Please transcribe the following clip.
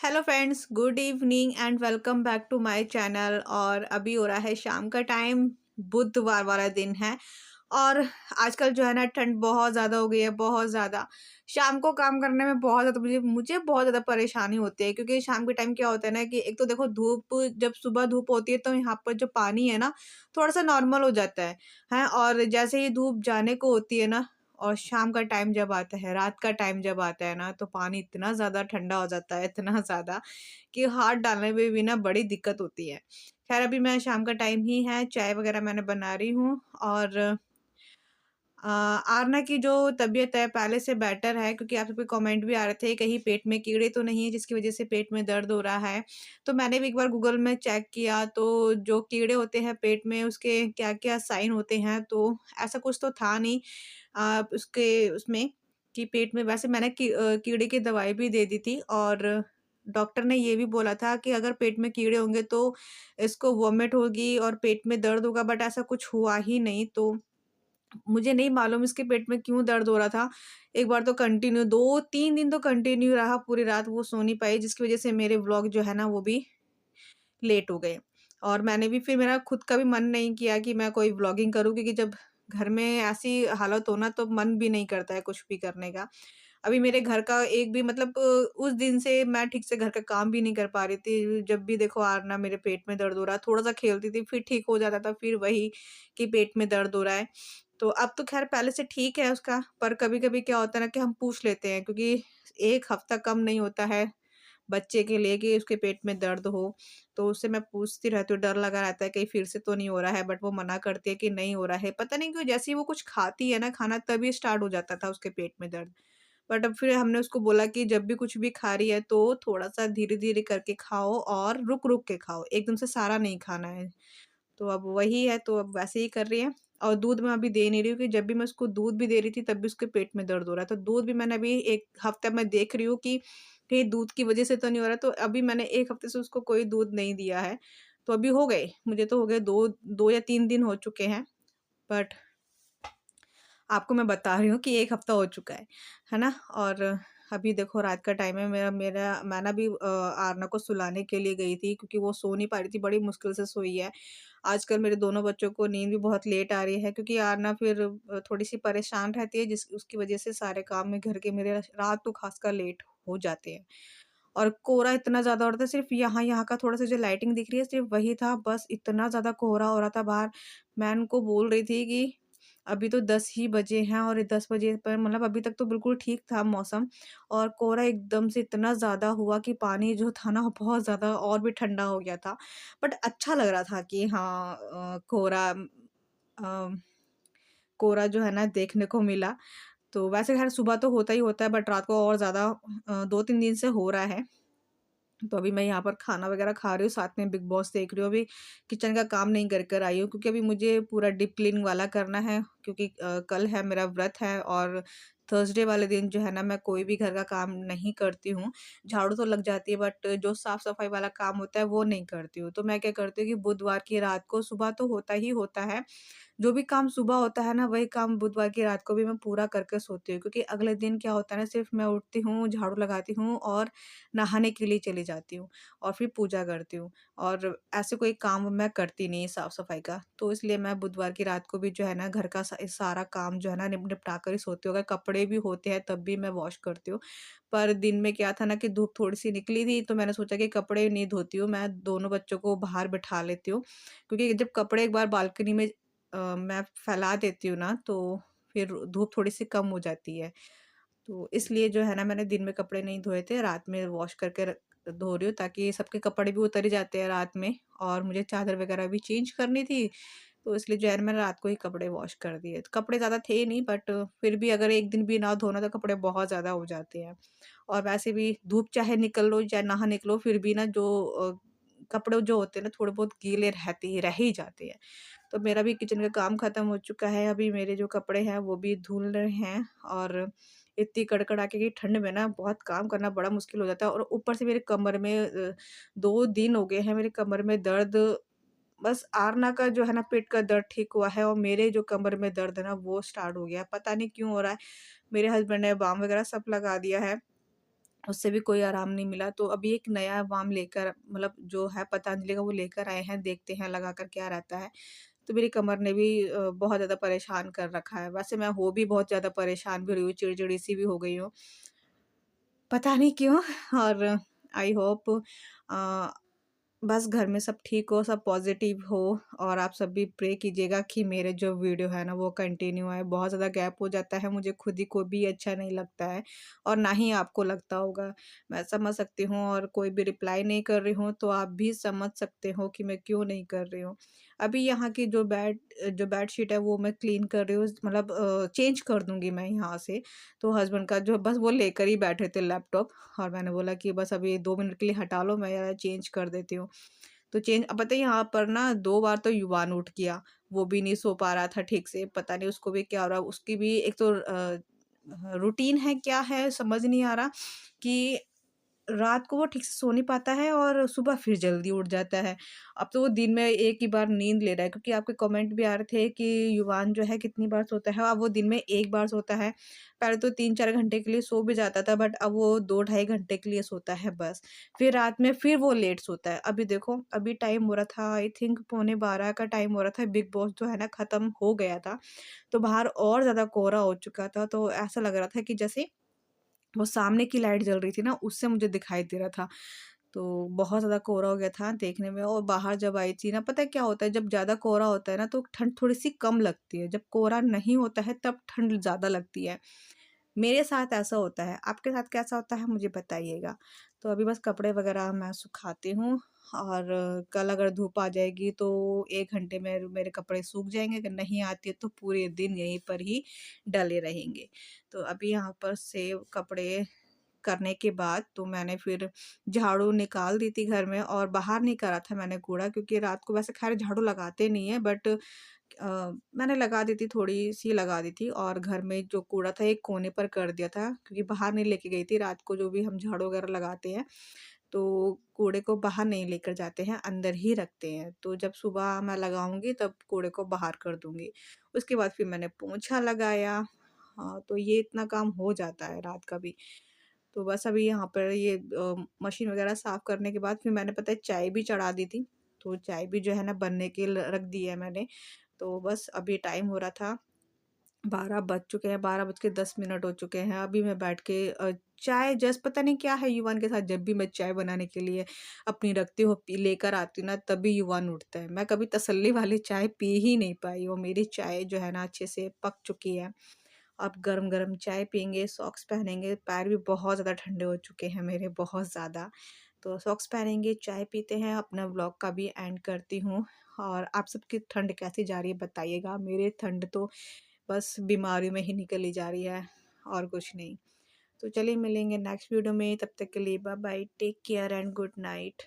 Hello friends, good evening and welcome back to my channel. और अभी हो रहा है शाम का टाइम, बुधवार वाला दिन है। और आजकल जो है ना ठंड बहुत ज़्यादा हो गई है, बहुत ज़्यादा। शाम को काम करने में बहुत ज़्यादा मुझे मुझे बहुत ज़्यादा परेशानी होती है, क्योंकि शाम के टाइम क्या होता है ना कि एक तो देखो धूप, जब सुबह धूप होती है तो यहाँ पर जो पानी है ना थोड़ा सा नॉर्मल हो जाता है। और जैसे ही धूप जाने को होती है ना, और शाम का टाइम जब आता है, रात का टाइम जब आता है ना, तो पानी इतना ज़्यादा ठंडा हो जाता है, इतना ज़्यादा कि हाथ डालने में भी ना बड़ी दिक्कत होती है। ख़ैर अभी मैं शाम का टाइम ही है, चाय वग़ैरह मैंने बना रही हूँ। और आरना की जो तबीयत है पहले से बेटर है, क्योंकि आप सबके कमेंट भी आ रहे थे कहीं पेट में कीड़े तो नहीं है जिसकी वज़ह से पेट में दर्द हो रहा है। तो मैंने भी एक बार गूगल में चेक किया, तो जो कीड़े होते हैं पेट में उसके क्या-क्या साइन होते हैं, तो ऐसा कुछ तो था नहीं उसके उसमें कि पेट में। वैसे मैंने कीड़े की दवाई भी दे दी थी, और डॉक्टर ने ये भी बोला था कि अगर पेट में कीड़े होंगे तो इसको वॉमिट होगी और पेट में दर्द होगा, बट ऐसा कुछ हुआ ही नहीं। तो मुझे नहीं मालूम इसके पेट में क्यों दर्द हो रहा था। एक बार तो कंटिन्यू 2-3 दिन तो कंटिन्यू रहा, पूरी रात वो सो नहीं पाई, जिसकी वज़ह से मेरे व्लॉग जो है ना वो भी लेट हो गए। और मैंने भी फिर मेरा खुद का भी मन नहीं किया कि मैं कोई व्लॉगिंग करूँ, क्योंकि जब घर में ऐसी हालत हो ना तो मन भी नहीं करता है कुछ भी करने का। अभी मेरे घर का एक भी मतलब उस दिन से मैं ठीक से घर का काम भी नहीं कर पा रही थी। जब भी देखो आरना मेरे पेट में दर्द हो रहा है, थोड़ा-सा खेलती थी फिर ठीक हो जाता था, फिर वही कि पेट में दर्द हो रहा है। तो अब तो ख़ैर पहले से ठीक है उसका, पर कभी-कभी क्या होता है ना कि हम पूछ लेते हैं, क्योंकि 1 हफ़्ता कम नहीं होता है बच्चे के लिए कि उसके पेट में दर्द हो। तो उससे मैं पूछती रहती हूँ, डर लगा रहता है कहीं फिर से तो नहीं हो रहा है, बट वो मना करती है कि नहीं हो रहा है। पता नहीं क्यों, जैसे ही वो कुछ खाती है ना खाना, तभी स्टार्ट हो जाता था उसके पेट में दर्द। बट अब फिर हमने उसको बोला कि जब भी कुछ भी खा रही है तो थोड़ा-सा धीरे-धीरे करके खाओ और रुक-रुक के खाओ, एकदम से सारा नहीं खाना है। तो अब वही है, तो अब वैसे ही कर रही है। और दूध मैं अभी दे नहीं रही हूँ, कि जब भी मैं उसको दूध भी दे रही थी तब भी उसके पेट में दर्द हो रहा था। तो दूध भी मैंने अभी 1 हफ्ते में देख रही हूँ कि कहीं दूध की वज़ह से तो नहीं हो रहा, तो अभी मैंने 1 हफ्ते से उसको कोई दूध नहीं दिया है। तो अभी हो गए, मुझे तो हो गए 2 या 3 दिन हो चुके हैं। बट आपको मैं बता रही हूँ कि 1 हफ्ता हो चुका है ना? और अभी देखो रात का टाइम है, मेरा मेरा मैं ना अभी आरना को सुलाने के लिए गई थी, क्योंकि वो सो नहीं पा रही थी, बड़ी मुश्किल से सोई है। आजकल मेरे दोनों बच्चों को नींद भी बहुत लेट आ रही है, क्योंकि आरना फिर थोड़ी-सी परेशान रहती है, जिस उसकी वज़ह से सारे काम में घर के मेरे रात को ख़ासकर लेट हो जाते हैं। और कोहरा इतना ज़्यादा हो रहा था, सिर्फ़ यहाँ-यहाँ का थोड़ा-सा जो लाइटिंग दिख रही है सिर्फ़ वही था, बस इतना ज़्यादा कोहरा हो रहा था बाहर। मैं उनको बोल रही थी कि अभी तो 10 ही बजे हैं, और 10 बजे पर मतलब अभी तक तो बिल्कुल ठीक था मौसम, और कोहरा एकदम से इतना ज़्यादा हुआ कि पानी जो था ना बहुत ज़्यादा और भी ठंडा हो गया था। बट अच्छा लग रहा था कि हाँ, अ, कोहरा जो है ना देखने को मिला। तो वैसे ख़ैर सुबह तो होता ही होता है, बट रात को और ज़्यादा 2-3 दिन से हो रहा है। तो अभी मैं यहाँ पर खाना वगैरह खा रही हूँ, साथ में बिग बॉस देख रही हूँ। अभी किचन का काम नहीं कर कर आई हूँ, क्योंकि अभी मुझे पूरा डीप क्लीनिंग वाला करना है, क्योंकि कल है मेरा व्रत है, और थर्सडे वाले दिन जो है ना मैं कोई भी घर का काम नहीं करती हूँ। झाड़ू तो लग जाती है, बट जो साफ-सफाई वाला काम होता है वो नहीं करती हूँ। तो मैं क्या करती हूँ कि बुधवार की रात को, सुबह तो होता ही होता है, जो भी काम सुबह होता है ना वही काम बुधवार की रात को भी मैं पूरा करके सोती हूँ, क्योंकि अगले दिन क्या होता है ना, सिर्फ मैं उठती हूँ, झाड़ू लगाती हूँ और नहाने के लिए चली जाती हूँ, और फिर पूजा करती हूँ, और ऐसे कोई काम मैं करती नहीं साफ-सफाई का। तो इसलिए मैं बुधवार की रात को भी जो है ना घर का सारा काम जो है ना निपटा कर ही सोती हूँ। अगर कपड़े भी होते हैं तब भी मैं वॉश करती हूँ। पर दिन में क्या था ना कि धूप थोड़ी-सी निकली थी, तो मैंने सोचा कि कपड़े नहीं धोती हूँ, मैं दोनों बच्चों को बाहर बिठा लेती हूँ। क्योंकि जब कपड़े एक बार बालकनी में मैं फैला देती हूँ ना, तो फिर धूप थोड़ी-सी कम हो जाती है। तो इसलिए जो है ना मैंने दिन में कपड़े नहीं धोए थे, रात में वॉश करके धो रही हूँ, ताकि सबके कपड़े भी उतर ही जाते हैं रात में, और मुझे चादर वगैरह भी चेंज करनी थी, तो इसलिए जो है ना मैंने रात को ही कपड़े वॉश कर दिए। तो कपड़े ज़्यादा थे नहीं, बट फिर भी अगर एक दिन भी ना धो ना तो कपड़े बहुत ज़्यादा हो जाते हैं। और वैसे भी धूप चाहे निकल लो चाहे ना निकलो, फिर भी ना जो कपड़े जो होते हैं ना थोड़े बहुत गीले रहते ही रह ही जाते हैं। तो मेरा भी किचन का काम ख़त्म हो चुका है, अभी मेरे जो कपड़े हैं वो भी धुल रहे हैं। और इतनी कड़कड़ाके की ठंड में ना बहुत काम करना बड़ा मुश्किल हो जाता है, और ऊपर से मेरे कमर में 2 दिन हो गए हैं मेरे कमर में दर्द। बस आरना का जो है ना पेट का दर्द ठीक हुआ है, और मेरे जो कमर में दर्द है ना वो स्टार्ट हो गया है, पता नहीं क्यों हो रहा है। मेरे हस्बैंड ने बाम वगैरह सब लगा दिया है, उससे भी कोई आराम नहीं मिला। तो अभी एक नया बाम लेकर मतलब जो है पतंजलि का वो लेकर आए हैं, देखते हैं लगा कर क्या रहता है। तो मेरी कमर ने भी बहुत ज़्यादा परेशान कर रखा है। वैसे मैं हो भी बहुत ज़्यादा परेशान भी रही हूँ, चिड़चिड़ी-सी भी हो गई हूँ। पता नहीं क्यों। और आई होप अ, बस घर में सब ठीक हो, सब पॉज़िटिव हो और आप सब भी प्रे कीजिएगा कि मेरे जो वीडियो है ना वो कंटिन्यू आए। बहुत ज़्यादा गैप हो जाता है, मुझे खुद ही को भी अच्छा नहीं लगता है और ना ही आपको लगता होगा। मैं समझ सकती हूँ और कोई भी रिप्लाई नहीं कर रही हूँ तो आप भी समझ सकते हो कि मैं क्यों नहीं कर रही हूँ। अभी यहाँ की जो बेडशीट है वो मैं क्लीन कर रही हूँ, मतलब चेंज कर दूँगी मैं यहाँ से। तो हस्बैंड का जो बस वो लेकर ही बैठे थे लैपटॉप और मैंने बोला कि बस अभी 2 मिनट के लिए हटा लो, मैं ज़रा चेंज कर देती हूँ। तो चेंज अब पता है यहाँ पर ना 2 बार तो युवान उठ गया, वो भी नहीं सो पा रहा था ठीक से, पता नहीं उसको भी क्या हो रहा है, उसकी भी एक तो रूटीन है क्या है समझ नहीं आ रहा कि रात को वो ठीक से सो नहीं पाता है और सुबह फिर जल्दी उठ जाता है। अब तो वो दिन में एक ही बार नींद ले रहा है क्योंकि आपके कमेंट भी आ रहे थे कि युवान जो है कितनी बार सोता है, अब वो दिन में 1 बार सोता है। पहले तो 3-4 घंटे के लिए सो भी जाता था बट अब वो 2 ढाई घंटे के लिए सोता है बस। फिर रात में फिर वो लेट सोता है। अभी देखो अभी टाइम हो रहा था आई थिंक पौने 12 का टाइम हो रहा था, बिग बॉस जो है ना खत्म हो गया था। तो बाहर और ज़्यादा कोहरा हो चुका था, तो ऐसा लग रहा था कि जैसे वो सामने की लाइट जल रही थी ना, उससे मुझे दिखाई दे रहा था। तो बहुत ज़्यादा कोहरा हो गया था देखने में और बाहर जब आई थी ना, पता है क्या होता है जब ज़्यादा कोहरा होता है ना तो ठंड थोड़ी-सी कम लगती है, जब कोहरा नहीं होता है तब ठंड ज़्यादा लगती है। मेरे साथ ऐसा होता है, आपके साथ कैसा होता है मुझे बताइएगा। तो अभी बस कपड़े वगैरह मैं सुखाती हूँ और कल अगर धूप आ जाएगी तो 1 घंटे में मेरे कपड़े सूख जाएँगे, अगर नहीं आती है तो पूरे दिन यहीं पर ही डले रहेंगे। तो अभी यहाँ पर से कपड़े करने के बाद तो मैंने फिर झाड़ू निकाल दी थी घर में और बाहर नहीं करा था मैंने कूड़ा, क्योंकि रात को वैसे ख़ैर झाड़ू लगाते नहीं हैं बट मैंने लगा दी थी, थोड़ी-सी लगा दी थी और घर में जो कूड़ा था एक कोने पर कर दिया था क्योंकि बाहर नहीं लेके गई थी। रात को जो भी हम झाड़ू वगैरह लगाते हैं, तो कूड़े को बाहर नहीं लेकर जाते हैं, अंदर ही रखते हैं। तो जब सुबह मैं लगाऊँगी तब कूड़े को बाहर कर दूँगी। उसके बाद फिर मैंने पोंछा लगाया। हाँ, तो ये इतना काम हो जाता है रात का भी। तो बस अभी यहाँ पर ये मशीन वगैरह साफ़ करने के बाद फिर मैंने पता है चाय भी चढ़ा दी थी। तो चाय भी जो है ना बनने के ल रख दी है मैंने। तो बस अभी टाइम हो रहा था 12 बज चुके हैं, 12 बज के 10 मिनट हो चुके हैं। अभी मैं बैठ के चाय जस्ट पता नहीं क्या है युवान के साथ, जब भी मैं चाय बनाने के लिए अपनी रखती हूँ, पी लेकर आती हूँ ना तभी युवान उठता है। मैं कभी तसल्ली वाली चाय पी ही नहीं पाई और मेरी चाय जो है ना अच्छे से पक चुकी है। अब गरम-गरम चाय पिएँगे, सॉक्स पहनेंगे, पैर भी बहुत ज़्यादा ठंडे हो चुके हैं मेरे, बहुत ज़्यादा। तो सॉक्स पहनेंगे, चाय पीते हैं, अपना व्लॉग का भी एंड करती हूँ और आप सबकी ठंड कैसी जा रही है बताइएगा? मेरे ठंड तो बस बीमारियों में ही निकली जा रही है और कुछ नहीं। तो चलिए मिलेंगे नेक्स्ट वीडियो में, तब तक के लिए bye bye, take care and good night.